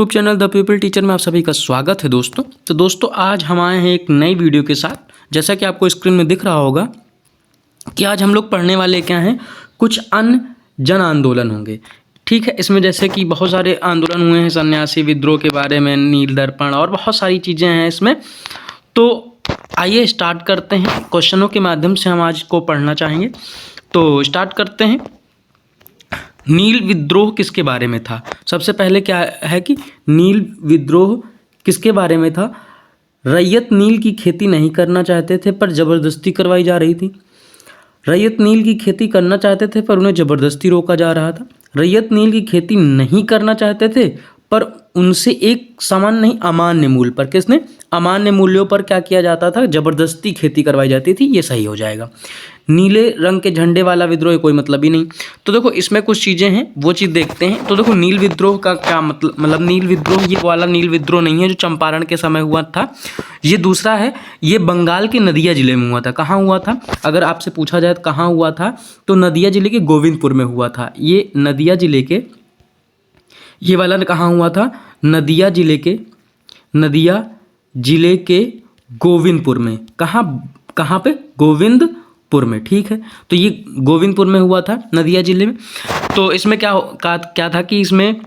YouTube channel the people teacher में आप सभी का स्वागत है दोस्तों। तो दोस्तों आज हम आए हैं एक नई वीडियो के साथ। जैसा कि आपको स्क्रीन में दिख रहा होगा कि आज हम लोग पढ़ने वाले क्या हैं, कुछ अन्य जन आंदोलन होंगे। ठीक है, इसमें जैसे कि बहुत सारे आंदोलन हुए हैं, सन्यासी विद्रोह के बारे में, नील दर्पण और बहुत सारी चीज़ें हैं इसमें। तो आइए स्टार्ट करते हैं। क्वेश्चनों के माध्यम से हम आज को पढ़ना चाहेंगे। तो स्टार्ट करते हैं। नील विद्रोह किसके बारे में था? सबसे पहले क्या है कि नील विद्रोह किसके बारे में था? रैयत नील की खेती नहीं करना चाहते थे पर ज़बरदस्ती करवाई जा रही थी। रैयत नील की खेती करना चाहते थे पर उन्हें ज़बरदस्ती रोका जा रहा था। रैयत नील की खेती नहीं करना चाहते थे पर उनसे एक सामान्य नहीं अमान्य मूल्य पर, किसने? अमान्य मूल्यों पर क्या किया जाता था? ज़बरदस्ती खेती करवाई जाती थी। ये सही हो जाएगा। नीले रंग के झंडे वाला विद्रोह कोई मतलब ही नहीं। तो देखो इसमें कुछ चीज़ें हैं, वो चीज़ देखते हैं। तो देखो नील विद्रोह का क्या मतलब नील विद्रोह ये वाला नील विद्रोह नहीं है जो चंपारण के समय हुआ था। ये दूसरा है, ये बंगाल के नदिया जिले में हुआ था। कहाँ हुआ था? अगर आपसे पूछा जाए तो कहाँ हुआ था, तो नदिया जिले के गोविंदपुर में हुआ था। ये नदिया जिले के, ये वाला कहाँ हुआ था? नदिया जिले के गोविंदपुर में। कहाँ पे? गोविंदपुर में। ठीक है, तो ये गोविंदपुर में हुआ था, नदिया जिले में। तो इसमें क्या था कि इसमें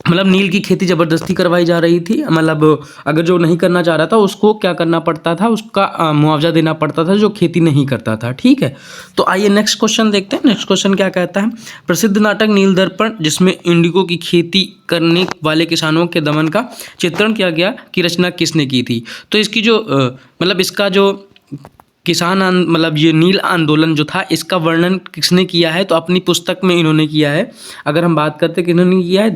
मतलब नील की खेती ज़बरदस्ती करवाई जा रही थी। मतलब अगर जो नहीं करना चाह रहा था उसको क्या करना पड़ता था? उसका मुआवजा देना पड़ता था जो खेती नहीं करता था। ठीक है, तो आइए नेक्स्ट क्वेश्चन देखते हैं। नेक्स्ट क्वेश्चन क्या कहता है? प्रसिद्ध नाटक नील दर्पण, जिसमें इंडिगो की खेती करने वाले किसानों के दमन का चित्रण किया गया, की रचना किसने की थी? तो इसकी जो मतलब इसका जो मतलब ये नील आंदोलन जो था, इसका वर्णन किसने किया है? तो अपनी पुस्तक में इन्होंने किया है। अगर हम बात करते हैं कि इन्होंने किया है,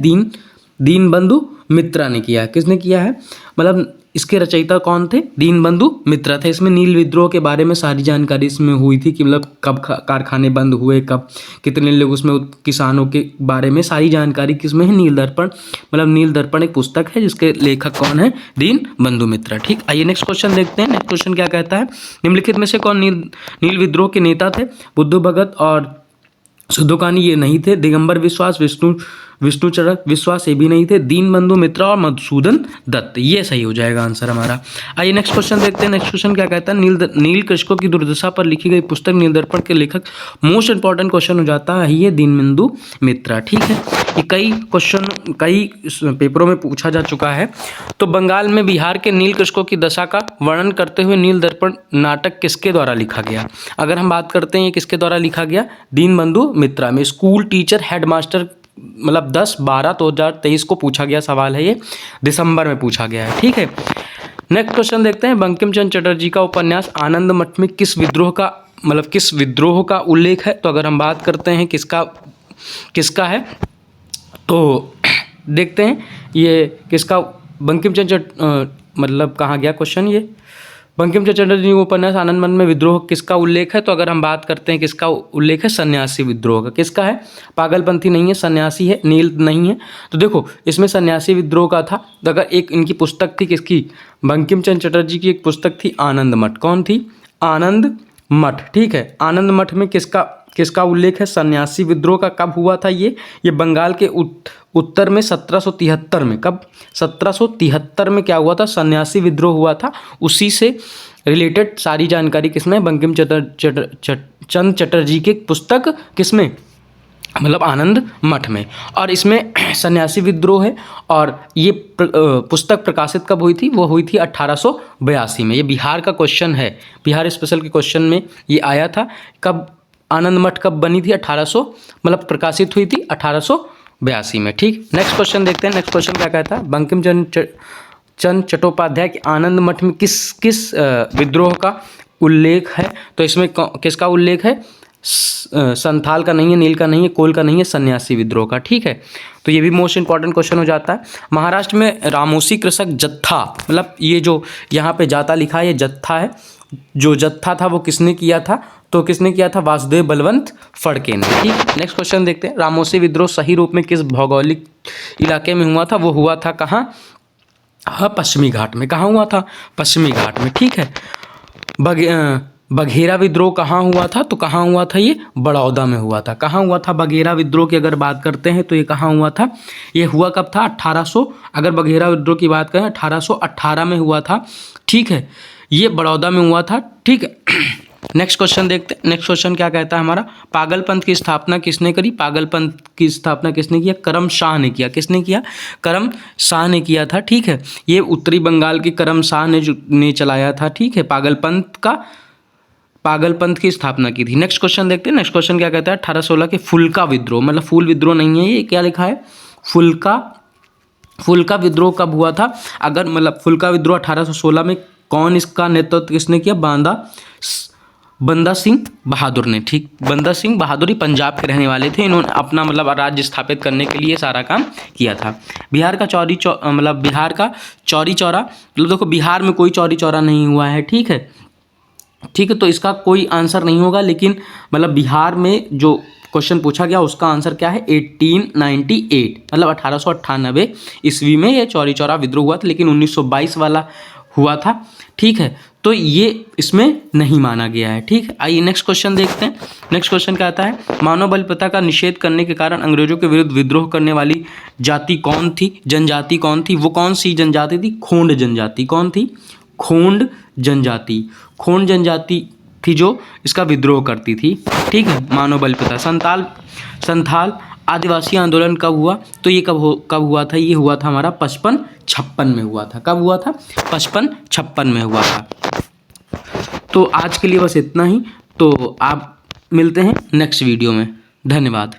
दीनबंधु मित्रा ने किया है। किसने किया है? मतलब इसके रचयिता कौन थे? दीनबंधु मित्रा थे। इसमें नील विद्रोह के बारे में सारी जानकारी इसमें हुई थी कि मतलब कब कारखाने बंद हुए, कब कितने लोग उसमें, किसानों के बारे में सारी जानकारी किसमें है? नील दर्पण। मतलब नील दर्पण एक पुस्तक है जिसके लेखक कौन है? दीनबंधु मित्रा। ठीक, आइए नेक्स्ट क्वेश्चन देखते हैं। नेक्स्ट क्वेश्चन क्या कहता है? निम्नलिखित में से कौन नील विद्रोह के नेता थे? बुद्धू भगत और सुद्धोकानी ये नहीं थे। दिगंबर विश्वास, विष्णुचरक विश्वास ये भी नहीं थे। दीनबंधु मित्रा और मधुसूदन दत्त, ये सही हो जाएगा आंसर हमारा। आइए नेक्स्ट क्वेश्चन देखते हैं। नेक्स्ट क्वेश्चन क्या कहता है? नील कृषकों की दुर्दशा पर लिखी गई पुस्तक नील दर्पण के लेखक, मोस्ट इंपॉर्टेंट क्वेश्चन हो जाता है ये दीनबंधु मित्रा। ठीक है, ये कई पेपरों में पूछा जा चुका है। तो बंगाल में बिहार के नील कृषकों की दशा का वर्णन करते हुए नील दर्पण नाटक किसके द्वारा लिखा गया? अगर हम बात करते हैं ये किसके द्वारा लिखा गया? दीनबंधु मित्रा में। स्कूल टीचर हेडमास्टर, मतलब 10/12/2023 को पूछा गया सवाल है, ये दिसंबर में पूछा गया है। ठीक है, नेक्स्ट क्वेश्चन देखते हैं। बंकिम चंद्र चटर्जी का उपन्यास आनंद मठ में किस विद्रोह का उल्लेख है? तो अगर हम बात करते हैं किसका है, तो देखते हैं ये किसका, बंकिम चंद्र मतलब कहाँ गया क्वेश्चन? ये बंकिम चंद्र चटर्जी का उपन्यास आनंद मठ में विद्रोह किसका उल्लेख है? तो अगर हम बात करते हैं किसका उल्लेख है? सन्यासी विद्रोह का। किसका है? पागलपंथी नहीं है, सन्यासी है, नील नहीं है। तो देखो इसमें सन्यासी विद्रोह का था। तो अगर एक इनकी पुस्तक थी, किसकी? बंकिम चंद्र चटर्जी की एक पुस्तक थी आनंद मठ। कौन थी? आनंद मठ। ठीक है, आनंद मठ में किसका उल्लेख है? सन्यासी विद्रोह का। कब हुआ था ये बंगाल के उत्तर में 1773 में। कब? 1773 में क्या हुआ था? सन्यासी विद्रोह हुआ था। उसी से रिलेटेड सारी जानकारी किसमें? बंकिम चंद्र चटर्जी की पुस्तक किसमें? मतलब आनंद मठ में। और इसमें सन्यासी विद्रोह है। और ये पुस्तक प्रकाशित कब हुई थी? वो हुई थी 1882 में। ये बिहार का क्वेश्चन है, बिहार स्पेशल के क्वेश्चन में ये आया था। कब आनंद मठ कब बनी थी? 1800 मतलब प्रकाशित हुई थी 1882 में। ठीक, नेक्स्ट क्वेश्चन देखते हैं। नेक्स्ट क्वेश्चन क्या कहता है? बंकिम चंद्र चट्टोपाध्याय के आनंद मठ में किस विद्रोह का उल्लेख है? तो इसमें किसका उल्लेख है? संथाल का नहीं है, नील का नहीं है, कोल का नहीं है, सन्यासी विद्रोह का। ठीक है, तो ये भी मोस्ट इंपॉर्टेंट क्वेश्चन हो जाता है। महाराष्ट्र में रामोसी कृषक जत्था, मतलब ये जो यहाँ पे जाता लिखा है ये जत्था है। जो जत्था था वो किसने किया था? तो किसने किया था? वासुदेव बलवंत फड़के ने। ठीक, नेक्स्ट क्वेश्चन देखते हैं। रामोसी विद्रोह सही रूप में किस भौगोलिक इलाके में हुआ था? वो हुआ था कहाँ? हाँ, पश्चिमी घाट में। कहाँ हुआ था? पश्चिमी घाट में। ठीक है, बघेरा विद्रोह कहाँ हुआ था? तो कहाँ हुआ था? ये बड़ौदा में हुआ था। कहाँ हुआ था बघेरा विद्रोह की अगर बात करते हैं तो ये कहाँ हुआ था? ये हुआ कब था? 1800, अगर बघेरा विद्रोह की बात करें 1818 में हुआ था। ठीक है, ये बड़ौदा में हुआ था। ठीक है, नेक्स्ट क्वेश्चन देखते हैं। नेक्स्ट क्वेश्चन क्या कहता है हमारा? पागलपंथ की स्थापना किसने करी? पागलपंथ की स्थापना किसने किया? करम शाह ने किया। किसने किया? करम शाह ने किया था। ठीक है, ये उत्तरी बंगाल के करम शाह ने चलाया था। ठीक है, पागलपंथ की स्थापना की थी। नेक्स्ट क्वेश्चन देखते हैं। नेक्स्ट क्वेश्चन क्या कहता है? 1816 के फुल्का विद्रोह, मतलब फूल विद्रोह नहीं है ये, क्या लिखा है? फुल्का विद्रोह कब हुआ था? अगर मतलब फुल्का विद्रोह 1816 में कौन इसका नेतृत्व किसने किया? बंदा सिंह बहादुर ने। ठीक, बंदा सिंह बहादुर ही पंजाब के रहने वाले थे। इन्होंने अपना मतलब राज्य स्थापित करने के लिए सारा काम किया था। बिहार का चौरी चौरा, मतलब देखो बिहार में कोई चौरी चौरा नहीं हुआ है। ठीक है, ठीक है, तो इसका कोई आंसर नहीं होगा, लेकिन मतलब बिहार में जो क्वेश्चन पूछा गया उसका आंसर क्या है? 1898, मतलब 1898 ईस्वी में ये चौरी चौरा विद्रोह हुआ था, लेकिन 1922 वाला हुआ था। ठीक है, तो ये इसमें नहीं माना गया है। ठीक है, आइए नेक्स्ट क्वेश्चन देखते हैं। नेक्स्ट क्वेश्चन क्या आता है? मानव बल प्रथा का निषेध करने के कारण अंग्रेजों के विरुद्ध विद्रोह करने वाली जाति कौन थी? जनजाति कौन थी? वो कौन सी जनजाति थी? खोंड जनजाति। कौन थी? खोंड जनजाति। खोंड जनजाति थी जो इसका विद्रोह करती थी। ठीक है, मानव बल प्रथा। संथाल आदिवासी आंदोलन कब हुआ? तो ये कब हुआ था? ये हुआ था हमारा 55-56 में हुआ था। कब हुआ था? 55-56 में हुआ था। तो आज के लिए बस इतना ही। तो आप मिलते हैं नेक्स्ट वीडियो में। धन्यवाद।